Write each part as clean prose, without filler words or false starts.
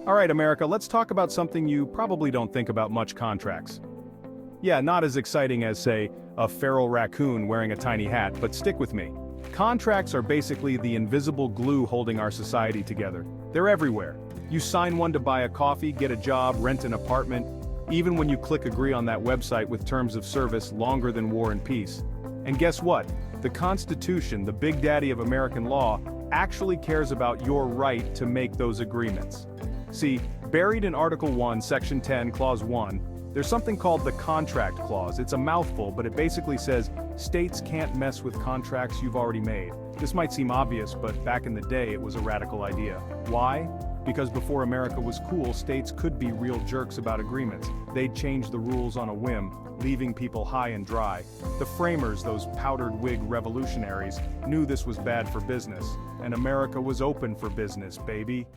All right, America, let's talk about something you probably don't think about much: contracts. Yeah, not as exciting as, say, a feral raccoon wearing a tiny hat, but stick with me. Contracts are basically the invisible glue holding our society together. They're everywhere. You sign one to buy a coffee, get a job, rent an apartment, even when you click agree on that website with terms of service longer than War and Peace. And guess what? The Constitution, the big daddy of American law, actually cares about your right to make those agreements. See, buried in Article 1, Section 10, Clause 1, there's something called the Contract Clause. It's a mouthful, but it basically says, states can't mess with contracts you've already made. This might seem obvious, but back in the day it was a radical idea. Why? Because before America was cool, states could be real jerks about agreements. They'd change the rules on a whim, leaving people high and dry. The framers, those powdered wig revolutionaries, knew this was bad for business, and America was open for business, baby.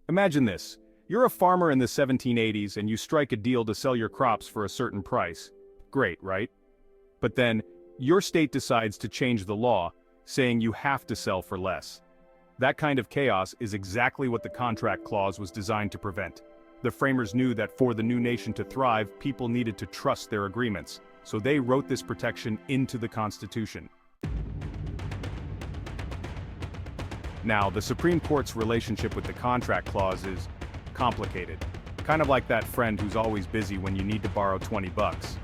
Imagine this. You're a farmer in the 1780s and you strike a deal to sell your crops for a certain price. Great, right? But then, your state decides to change the law, saying you have to sell for less. That kind of chaos is exactly what the Contract Clause was designed to prevent. The framers knew that for the new nation to thrive, people needed to trust their agreements, so they wrote this protection into the Constitution. Now, the Supreme Court's relationship with the Contract Clause is complicated. Kind of like that friend who's always busy when you need to borrow $20.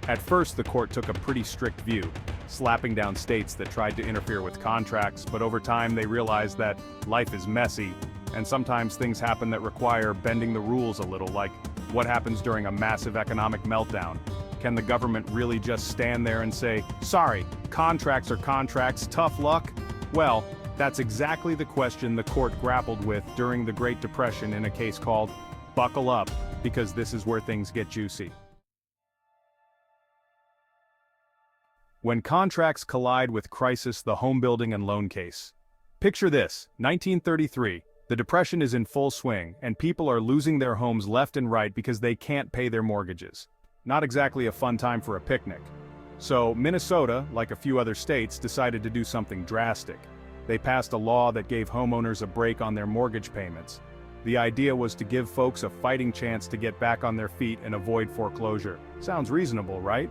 At first, the court took a pretty strict view, slapping down states that tried to interfere with contracts, but over time they realized that life is messy, and sometimes things happen that require bending the rules a little, like what happens during a massive economic meltdown. Can the government really just stand there and say, sorry, contracts are contracts, tough luck? Well, that's exactly the question the court grappled with during the Great Depression in a case called Buckle Up, because this is where things get juicy. When contracts collide with crisis, the home building and loan case. Picture this, 1933, the Depression is in full swing, and people are losing their homes left and right because they can't pay their mortgages. Not exactly a fun time for a picnic. So, Minnesota, like a few other states, decided to do something drastic. They passed a law that gave homeowners a break on their mortgage payments. The idea was to give folks a fighting chance to get back on their feet and avoid foreclosure. Sounds reasonable, right?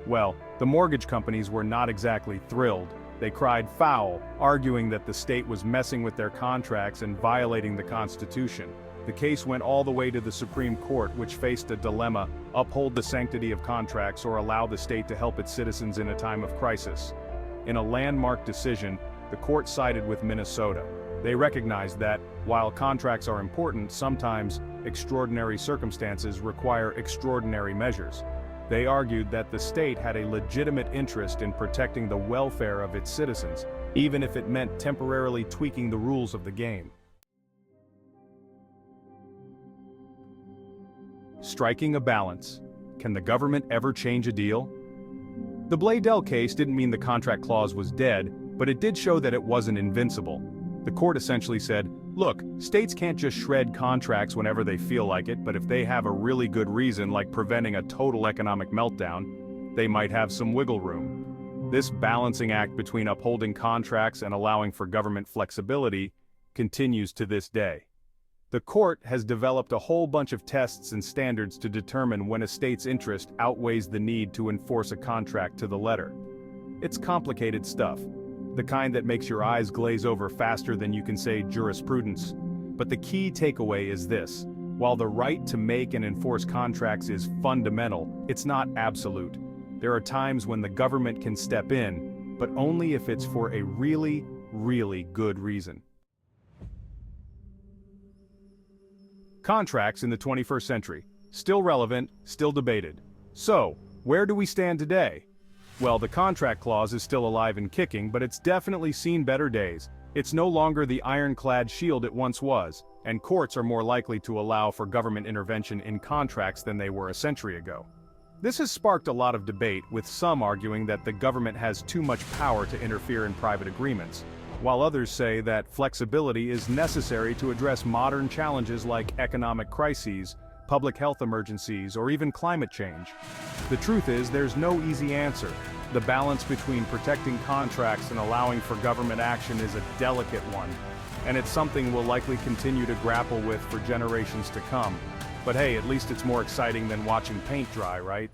Well, the mortgage companies were not exactly thrilled. They cried foul, arguing that the state was messing with their contracts and violating the Constitution. The case went all the way to the Supreme Court, which faced a dilemma: uphold the sanctity of contracts or allow the state to help its citizens in a time of crisis. In a landmark decision, the court sided with Minnesota. They recognized that, while contracts are important, sometimes extraordinary circumstances require extraordinary measures. They argued that the state had a legitimate interest in protecting the welfare of its citizens, even if it meant temporarily tweaking the rules of the game. Striking a balance. Can the government ever change a deal? The Bladel case didn't mean the Contract Clause was dead, but it did show that it wasn't invincible. The court essentially said, look, states can't just shred contracts whenever they feel like it, but if they have a really good reason, like preventing a total economic meltdown, they might have some wiggle room. This balancing act between upholding contracts and allowing for government flexibility continues to this day. The court has developed a whole bunch of tests and standards to determine when a state's interest outweighs the need to enforce a contract to the letter. It's complicated stuff. The kind that makes your eyes glaze over faster than you can say jurisprudence. But the key takeaway is this: while the right to make and enforce contracts is fundamental, it's not absolute. There are times when the government can step in, but only if it's for a really, really good reason. Contracts in the 21st century. Still relevant, still debated. So, where do we stand today? Well, the Contract Clause is still alive and kicking, but it's definitely seen better days. It's no longer the ironclad shield it once was, and courts are more likely to allow for government intervention in contracts than they were a century ago. This has sparked a lot of debate, with some arguing that the government has too much power to interfere in private agreements, while others say that flexibility is necessary to address modern challenges like economic crises, public health emergencies, or even climate change. The truth is, there's no easy answer. The balance between protecting contracts and allowing for government action is a delicate one, and it's something we'll likely continue to grapple with for generations to come. But hey, at least it's more exciting than watching paint dry, right?